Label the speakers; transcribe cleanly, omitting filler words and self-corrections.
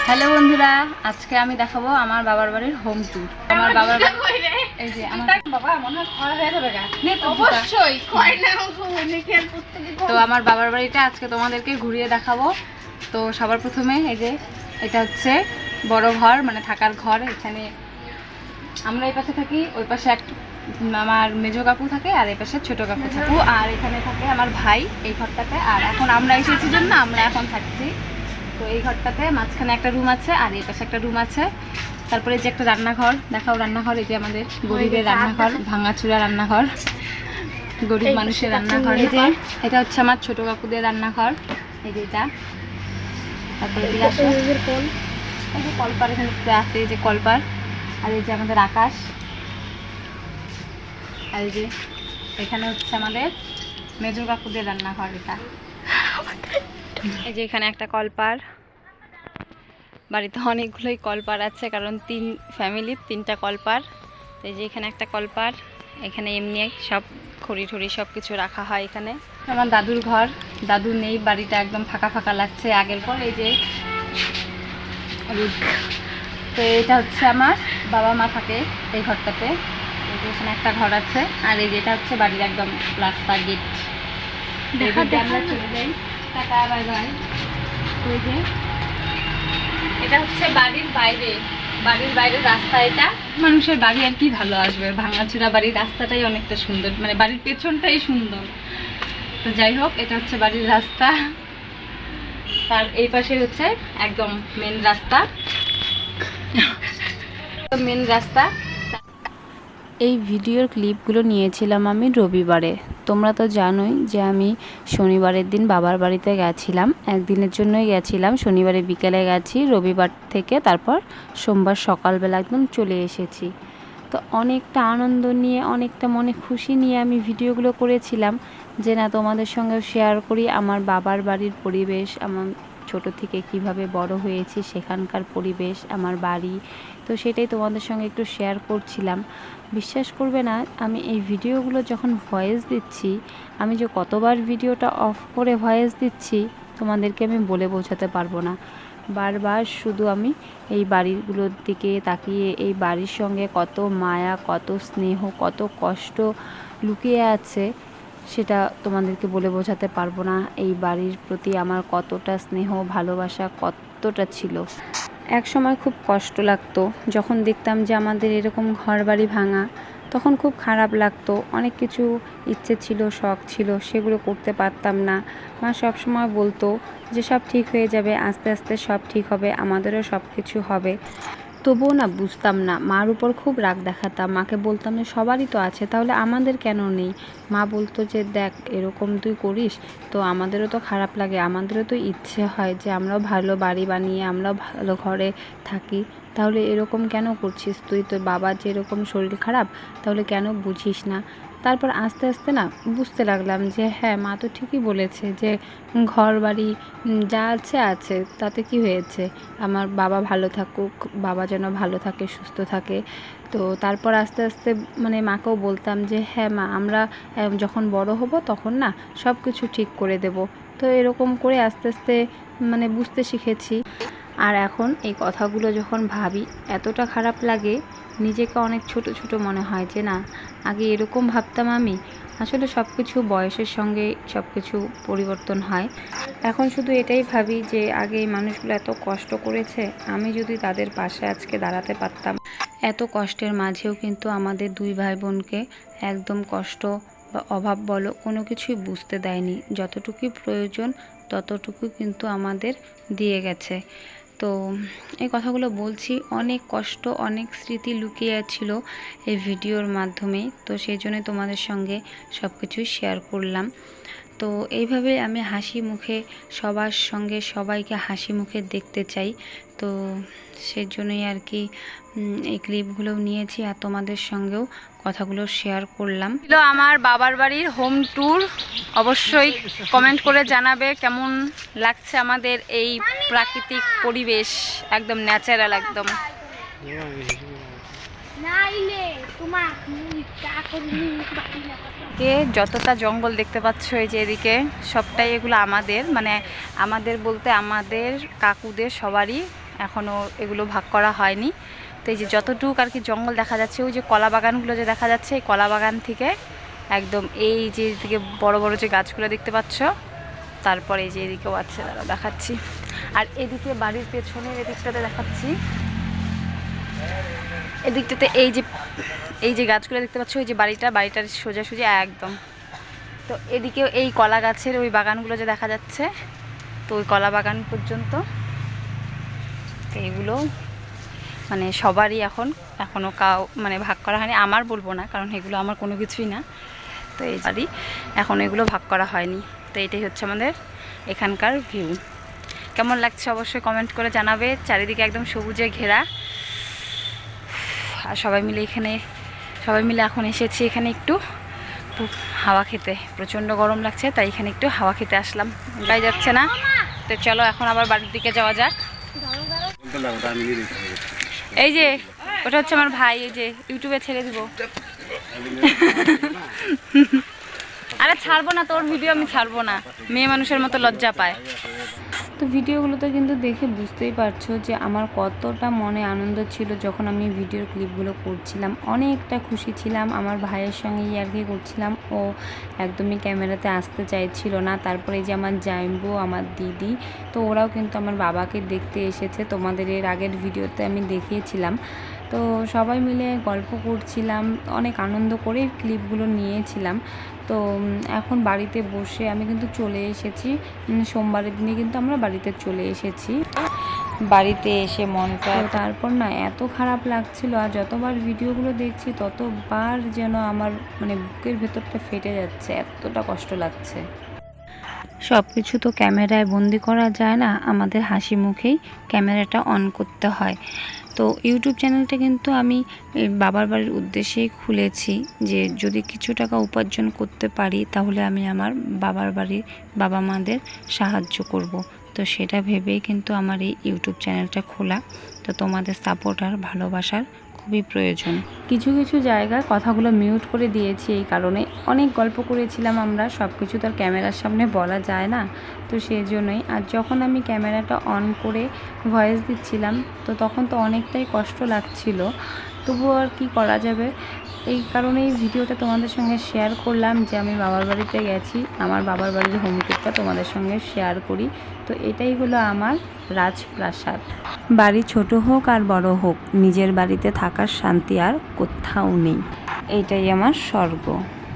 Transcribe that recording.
Speaker 1: Hello বন্ধুরা, আজকে আমি দেখাবো আমার বাবার বাড়ির হোম ট্যুর। আমার বাবার এই যে আমার বাবা মনে হয় ক্ষয় হয়ে যাবে গা। অবশ্যই ক্ষয় না তো আমার বাবার বাড়িটা আজকে তোমাদেরকে ঘুরিয়ে দেখাবো। তো সবার প্রথমে এই যে এটা হচ্ছে বড় ঘর, মানে থাকার ঘর। এখানে আমরা এই পাশে থাকি, ওই পাশে আমার মেজো কাকু থাকে, আর এই পাশে ছোট কাকু থাকে, আর এখানে থাকে আমার ভাই এই ঘরটাতে। আর এখন আমরা এসেছি জন্য আমরা এখন থাকছি। তো এই ঘরটাতে মাঝখানে একটা রুম আছে, আর এই পাশে একটা রুম আছে। তারপরে যে একটা রান্নাঘর দেখাও, রান্নাঘর এই যে আমাদের গরিবের রান্নাঘর, ভাঙাচুরা রান্নাঘর, গরিব মানুষের রান্নাঘর। এই যে এটা হচ্ছে আমার ছোট কাকুদের রান্নাঘর, এই যে এটা। তারপরে এই যে কলপার এখানে আছে, এই যে কলপার। আর এই যে আমাদের আকাশ। আর এই যে এখানে হচ্ছে আমাদের মেজো কাকুদের রান্নাঘর এটা। এই যে এখানে একটা কলপার। বাড়িতে অনেকগুলোই কলপার আছে, কারণ 3 ফ্যামিলি 3টা কলপার। তো এই যে এখানে একটা কলপার, এখানে এমনি সব খড়ি ঠড়ি সব কিছু রাখা হয় এখানে। আমার দাদুর ঘর, দাদু নেই, বাড়িটা একদম ফাঁকা ফাঁকা লাগছে আগের পর। এই যে তো এটা হচ্ছে আমার বাবা মা থাকে এই ঘরটাতে। এই যে এখানে একটা ঘর আছে, আর এই যে এটা হচ্ছে বাড়ির একদম রাস্তা গেট। আমরা চলে যাই, টাটা বাই বাই। ওই যে এটা হচ্ছে বাড়ির বাইরে, বাড়ির বাইরের রাস্তা। এটা মানুষের বাড়ি আর কি ভালো আসবে, ভাঙাচুরা বাড়ির রাস্তাটাই অনেকটা সুন্দর, মানে বাড়ির পেছনটাই সুন্দর। তো যাই হোক, এটা হচ্ছে বাড়ির রাস্তা। তার এই পাশে হচ্ছে একদম মেন রাস্তা, মেন রাস্তা।
Speaker 2: এই ভিডিওর ক্লিপগুলো নিয়েছিলাম আমি রবিবারে। তোমরা তো জানোই যে আমি শনিবারের দিন বাবার বাড়িতে গেছিলাম, একদিনের জন্যই গেছিলাম। শনিবারে বিকেলে গেছি, রবিবার থেকে তারপর সোমবার সকালবেলা একদম চলে এসেছি। তো অনেকটা আনন্দ নিয়ে, অনেকটা মনে খুশি নিয়ে আমি ভিডিওগুলো করেছিলাম যে না, তোমাদের সঙ্গে শেয়ার করি আমার বাবার বাড়ির পরিবেশ, আমার ছোট থেকে কিভাবে বড় হয়েছি সেখানকার পরিবেশ, আমার বাড়ি। তো সেটাই তোমাদের সঙ্গে একটু শেয়ার করছিলাম। বিশ্বাস করবে না, আমি এই ভিডিওগুলো যখন ভয়েস দিচ্ছি, আমি যে কতবার ভিডিওটা অফ করে ভয়েস দিচ্ছি তোমাদেরকে আমি বলে বোঝাতে পারবো না। বারবার শুধু আমি এই বাড়িগুলোর দিকে তাকিয়ে, এই বাড়ির সঙ্গে কত মায়া, কত স্নেহ, কত কষ্ট লুকিয়ে আছে সেটা তোমাদেরকে বলে বোঝাতে পারবো না। এই বাড়ির প্রতি আমার কতটা স্নেহ ভালোবাসা কতটা ছিল। এক সময় খুব কষ্ট লাগতো যখন দেখতাম যে আমাদের এরকম ঘর বাড়ি ভাঙা, তখন খুব খারাপ লাগতো। অনেক কিছু ইচ্ছে ছিল, শখ ছিল, সেগুলো করতে পারতাম না। মা সব সময় বলতো যে সব ঠিক হয়ে যাবে, আস্তে আস্তে সব ঠিক হবে, আমাদেরও সব কিছু হবে। তবুও না বুঝতাম না, মার উপর খুব রাগ দেখাতাম। মাকে বলতাম যে সবারই তো আছে, তাহলে আমাদের কেন নেই? মা বলতো যে দেখ, এরকম তুই করিস তো আমাদেরও তো খারাপ লাগে, আমাদেরও তো ইচ্ছে হয় যে আমরাও ভালো বাড়ি বানিয়ে আমরাও ভালো ঘরে থাকি, তাহলে এরকম কেন করছিস তুই? তোর বাবার যে এরকম শরীর খারাপ, তাহলে কেন বুঝিস না? তারপর আস্তে আস্তে না বুঝতে লাগলাম যে হ্যাঁ, মা তো ঠিকই বলেছে যে ঘর বাড়ি যা আছে আছে, তাতে কি হয়েছে, আমার বাবা ভালো থাকুক, বাবা যেন ভালো থাকে, সুস্থ থাকে। তো তারপর আস্তে আস্তে মানে মাকেও বলতাম যে হ্যাঁ মা, আমরা যখন বড় হব তখন না সব কিছু ঠিক করে দেব। তো এরকম করে আস্তে আস্তে মানে বুঝতে শিখেছি। আর এখন এই কথাগুলো যখন ভাবি এতটা খারাপ লাগে, নিজেকে অনেক ছোট ছোট মনে হয় যে না, আগে এরকম ভাবতাম আমি। আসলে সব কিছু বয়সের সঙ্গে সব কিছু পরিবর্তন হয়। এখন শুধু এটাই ভাবি যে আগে এই মানুষগুলো এত কষ্ট করেছে, আমি যদি তাদের পাশে আজকে দাঁড়াতে পারতাম। এত কষ্টের মাঝেও কিন্তু আমাদের 2 ভাই বোনকে একদম কষ্ট বা অভাব বলো কোনো কিছুই বুঝতে দেয়নি। যতটুকুই প্রয়োজন ততটুকু কিন্তু আমাদের দিয়ে গেছে। তো এই কথাগুলো বলছি, অনেক কষ্ট, অনেক স্মৃতি লুকিয়ে ছিল এই ভিডিওর মাধ্যমে। তো সেই জন্যই তোমাদের সঙ্গে সব কিছুই শেয়ার করলাম। তো এইভাবে আমি হাসি মুখে সবার সঙ্গে সবাইকে হাসি মুখে দেখতে চাই। তো সেই জন্যই আর কি এই ক্লিপগুলোও নিয়েছি, আর তোমাদের সঙ্গেও কথাগুলো শেয়ার করলাম।
Speaker 1: ছিল আমার বাবার বাড়ির হোম ট্যুর। অবশ্যই কমেন্ট করে জানাবে কেমন লাগছে আমাদের এই প্রাকৃতিক পরিবেশ, একদম ন্যাচারাল একদম। যতটা জঙ্গল দেখতে পাচ্ছ এই যে এদিকে, সবটাই এগুলো আমাদের, মানে আমাদের বলতে আমাদের কাকুদের সবারই
Speaker 2: এখনও এগুলো ভাগ করা হয়নি। তো এই যে যতটুকু আর কি জঙ্গল দেখা যাচ্ছে, ওই যে কলা বাগানগুলো যে দেখা যাচ্ছে, এই কলা বাগান থেকে একদম এই যে এদিকে বড় বড় যে গাছগুলো দেখতে পাচ্ছ, তারপরে এই যে এদিকেও আছে, দাঁড়া দেখাচ্ছি। আর এদিকে বাড়ির পেছনের এদিকটাতে দেখাচ্ছি, এদিকটাতে এই যে গাছগুলো দেখতে পাচ্ছ, ওই যে বাড়িটার সোজাসুজি একদম। তো এদিকেও এই কলা গাছের ওই বাগানগুলো যে দেখা যাচ্ছে, তো ওই কলা বাগান পর্যন্ত। তো এগুলো মানে সবারই এখনও মানে ভাগ করা হয়নি। আমার বলবো না, কারণ এগুলো আমার কোনো কিছুই না। তো এই বাড়ি এখনও এগুলো ভাগ করা হয়নি। তো এটাই হচ্ছে আমাদের এখানকার ভিউ। কেমন লাগছে অবশ্যই কমেন্ট করে জানাবে। চারিদিকে একদম সবুজে ঘেরা, আর সবাই মিলে এখন এসেছি এখানে একটু হাওয়া খেতে। প্রচণ্ড গরম লাগছে, তাই এখানে একটু হাওয়া খেতে আসলাম। গায়ে যাচ্ছে না, তো চলো এখন আবার বাড়ির দিকে যাওয়া যাক। এই যে ওটা হচ্ছে আমার ভাই, এই যে ইউটিউবে ছেড়ে দিব। আরে ছাড়বো না, তোর ভিডিও আমি ছাড়বো না, মেয়ে মানুষের মতো লজ্জা পায়। তো ভিডিওগুলোতে কিন্তু দেখে বুঝতেই পারছো যে আমার কতটা মনে আনন্দ ছিল যখন আমি ভিডিওর ক্লিপগুলো করছিলাম। অনেকটা খুশি ছিলাম, আমার ভাইয়ের সঙ্গে ইয়ার্কি করছিলাম, ও একদমই ক্যামেরাতে আসতে চাইছিল না। তারপরে এই যে আমার জাইম্বু, আমার দিদি, তো ওরাও কিন্তু আমার বাবাকে দেখতে এসেছে। তোমাদের এর আগের ভিডিওতে আমি দেখিয়েছিলাম। তো সবাই মিলে গল্প করছিলাম, অনেক আনন্দ করে ক্লিপগুলো নিয়েছিলাম। তো এখন বাড়িতে বসে আমি কিন্তু চলে এসেছি, সোমবারের দিনে কিন্তু আমরা বাড়িতে চলে এসেছি। বাড়িতে এসে মনটা তারপর না এত খারাপ লাগছিল, আর যতবার ভিডিওগুলো দেখছি ততবার যেন আমার মানে বুকের ভেতরটা ফেটে যাচ্ছে, এতটা কষ্ট লাগছে। সব কিছু তো ক্যামেরায় বন্দি করা যায় না, আমাদের হাসি মুখেই ক্যামেরাটা অন করতে হয়। তো ইউটিউব চ্যানেলটা কিন্তু আমি বাবার বাড়ির উদ্দেশ্যেই খুলেছি, যে যদি কিছু টাকা উপার্জন করতে পারি তাহলে আমি আমার বাবার বাড়ির বাবা মাদের সাহায্য করব। তো সেটা ভেবেই কিন্তু আমার এই ইউটিউব চ্যানেলটা খোলা। তো তোমাদের সাপোর্ট আর ভালোবাসার খুবই প্রয়োজন। কিছু কিছু জায়গায় কথাগুলো মিউট করে দিয়েছি এই কারণে, অনেক গল্প করেছিলাম আমরা, সব কিছু তো আর ক্যামেরার সামনে বলা যায় না, তো সেই জন্যই। আর যখন আমি ক্যামেরাটা অন করে ভয়েস দিচ্ছিলাম, তো তখন তো অনেকটাই কষ্ট লাগছিল, তবুও আর কি করা যাবে। এই কারণেই ভিডিওটা তোমাদের সঙ্গে শেয়ার করলাম, যে আমি বাবার বাড়িতে গেছি, আমার বাবার বাড়ির হোম ট্যুরটা তোমাদের সঙ্গে শেয়ার করি। তো এটাই হলো আমার রাজপ্রাসাদ। বাড়ি ছোট হোক আর বড় হোক, নিজের বাড়িতে থাকার শান্তি আর কোথাও নেই। এইটাই আমার স্বর্গ।